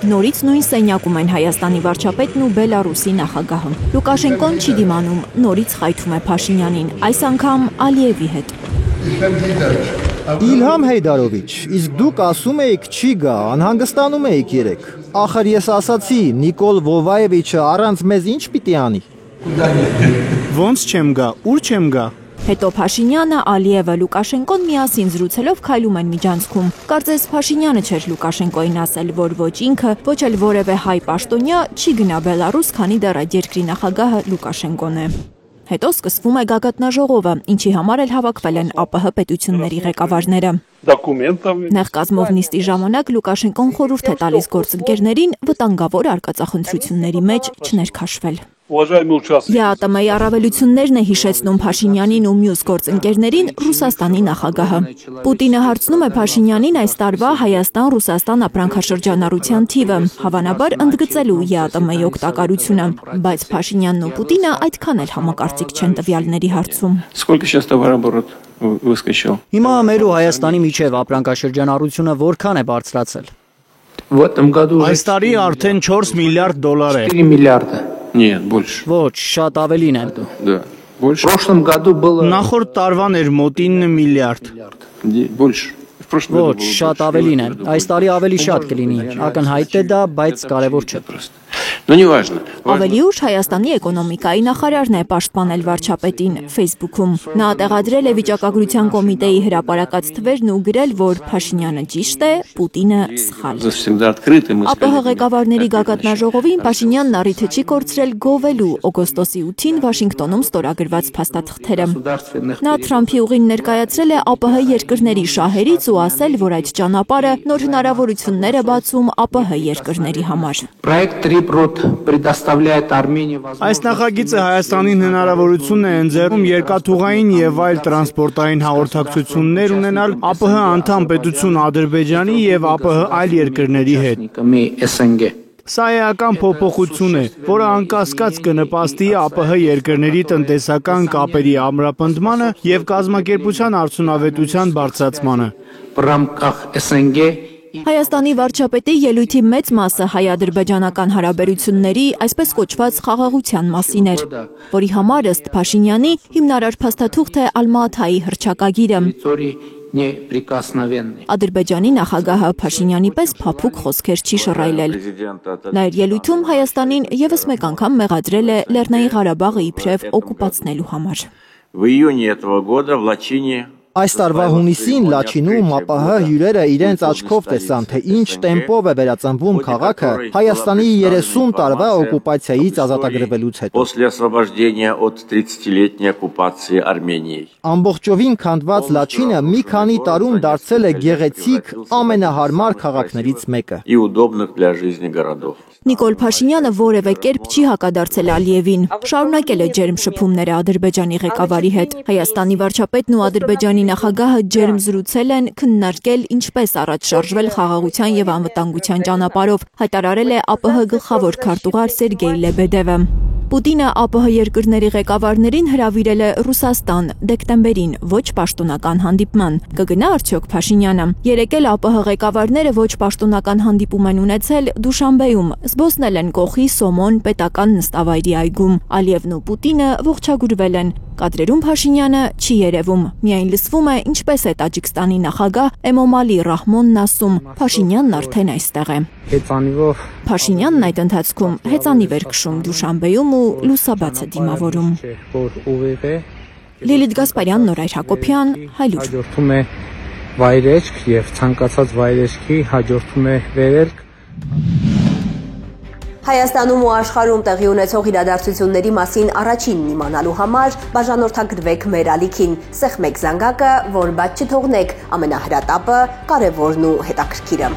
Նորից նույն սենյակում են Հայաստանի վարչապետն ու Բելարուսի նախագահը։ Լուկաշենկոն չի դիմանում, նորից խայթում է Փաշինյանին, այս անգամ Ալիևի հետ։ Իլհամ Հեյդարովիչ, իսկ դուք ասում էիք չի գա, անհանգստանում էիք երեք։ Ախր ես ասացի, Նիկոլ Վովայևիչը առանց մեզ ինչ պիտի անի։ Ոնց չեմ գա, ուր չեմ գա։ Հետո Փաշինյանը, Ալիևը, Լուկաշենկոն միասին զրուցելով քայլում են միջանցքում։ Կարծես Փաշինյանը չէր Լուկաշենկոին ասել, որ ոչ ինքը, ոչ էլ որևէ հայ պաշտոնյա չի գնա Բելարուս, քանի դեռ այդ երկրի նախագահը Լուկաշենկոն է։ Հետո սկսվում է գագաթնաժողովը, ինչի համար էլ հավաքվել են ԱՊՀ պետությունների ղեկավարները։ Նեղ կազմով նիստի ժամանակ Լուկաշենկոն խորհուրդ է տալիս գործընկերներին վտանգավոր արկածախնդրությունների մեջ չներքաշվել։ ԵԱՏՄ-ի առավելություններն է հիշեցնում Փաշինյանին ու մյուս գործընկերներին Ռուսաստանի նախագահը։ Պուտինը հարցնում է Փաշինյանին այս տարվա Հայաստան-Ռուսաստան ապրանքաշրջանառության թիվը, հավանաբար ընդգծելու ԵԱՏՄ-ի օգտակարությունը, բայց Փաշինյանն ու Պուտինը այդքան էլ համակարծիք չեն տվյալների հարցում։ Հիմա մեր ու Հայաստանի միջև ապրանքաշրջանառությունը որքան է բարձրացել։ Այս տարի արդեն 4 միլիարդ դոլար է։ 4 միլիարդ է։ Нет, больше. Ոչ, շատ ավելին է։ Да. Больше. В прошлом году было... Նախորդ տարվան էր մոտ 9 միլիարդ։ Больше. Ոչ, շատ ավելին է։ Այս տարի ավելի շատ կլինի։ Ակնհայտ է դա, բայց կարևոր չէ։ Но не важно. Ավելի ուշ Հայաստանի էկոնոմիկայի նախարարն է պաշտպանել վարչապետին Facebook-ում։ Նա տեղադրել է վիճակագրության կոմիտեի հրապարակած թվերն ու գրել, որ Փաշինյանը ճիշտ է, Պուտինը սխալ։ ԱՊՀ ղեկավարների գագաթնաժողովին Փաշինյանն առիթը չի կորցրել գովելու օգոստոսի 8-ին Վաշինգտոնում ստորագրված փաստաթղթերը։ Նա Թրամփի ուղին ներկայացրել է ԱՊՀ երկրների շահերից ու ասել, որ այդ ճանապարհը նոր հնարավորություններ է բացում ԱՊՀ երկրների համար։ Այս նախագիծը Հայաստանին հնարավորություն է ընձեռում երկաթուղային եւ այլ տրանսպորտային հաղորդակցություններ ունենալ ԱՊՀ անդամ պետություն Ադրբեջանի եւ ԱՊՀ այլ երկրների հետ։ Սա էական փոփոխություն է, որը անկասկած կնպաստի ԱՊՀ երկրների տնտեսական կապերի ամրապնդմանը եւ կազմակերպության արդյունավետության բարձրացմանը։ Հայաստանի վարչապետի ելույթի մեծ մասը հայ-ադրբեջանական հարաբերությունների, այսպես կոչված խաղաղության մասին էր, որի համար ըստ Փաշինյանի հիմնարար փաստաթուղթ է Ալմա-Աթայի հռչակագիրը։ Ադրբեջանի նախագահը Փաշինյանի պես փափուկ խոսքեր չի շռայլել։ Նա իր ելույթում Հայաստանին եւս մեկ անգամ մեղադրել է Լեռնային Ղարաբաղը իբրև օկուպացնելու համար։ Այս տարվա հունիսին Լաչինում ԱՊՀ հյուրերը իրենց աչքով տեսան, թե ինչ տեմպով է վերածնվում քաղաքը Հայաստանի 30 տարվա օկուպացիայից ազատագրվելուց հետո։ Ամբողջովին քանդված Լաչինը մի քանի տարում դարձել է գեղեցիկ ամենահարմար քաղաքներից մեկը։ Նիկոլ Փաշինյանը որևէ կերպ չի հակադարձել Ալիևին, շարունակել է ջերմ շփումները Ադրբեջանի ղեկավարի հետ։ Հայաստանի վարչապետն ու Ադրբեջանի նախագահը ջերմ զրուցել են, քննարկել ինչպես առաջ շարժվել խաղաղության եւ անվտանգության ճանապարհով, հայտարարել է ԱՊՀ գլխավոր քարտուղար Սերգեյ Լեբեդևը։ Պուտինը ԱՊՀ երկրների ղեկավարներին հրավիրել է Ռուսաստան դեկտեմբերին ոչ պաշտոնական հանդիպման։ Կգնա արդյոք Փաշինյանը։ Երեկ էլ ԱՊՀ ղեկավարները ոչ պաշտոնական հանդիպում են ունեցել Դուշանբեում, զբոսնել են Կոխի Սոմոն պետական նստավայրի այգում։ Ալիևն ու Պուտինը ողջագուրվել են։ Կադրերում Փաշինյանը չի երևում։ Միայն լսվում է ինչպես է Տաջիկստանի նախագահ Էմոմալի Ռահմոնն ասում։ Փաշինյանն արդեն այստեղ է։ Փաշինյանն այդ ընթացքում հեծանիվ էր քշում Դուշանբեում ու լուսաբաց է դիմավորում։ Լիլիթ Գասպարյան, Նորայր Հակոբյան, Հայլուր։ Հաջորդում է վայրեջք եւ ցանկացած վայրեջքի հաջորդում է վերելք։ Հայաստանում ու աշխարհում տեղի ունեցող իրադարձությունների մասին առաջինն իմանալու համար բաժանորդագրվեք մեր ալիքին, սեղմեք զանգակը, որ բաց չթողնեք ամենահրատապը, կարևորն ու հետաքրքիրը։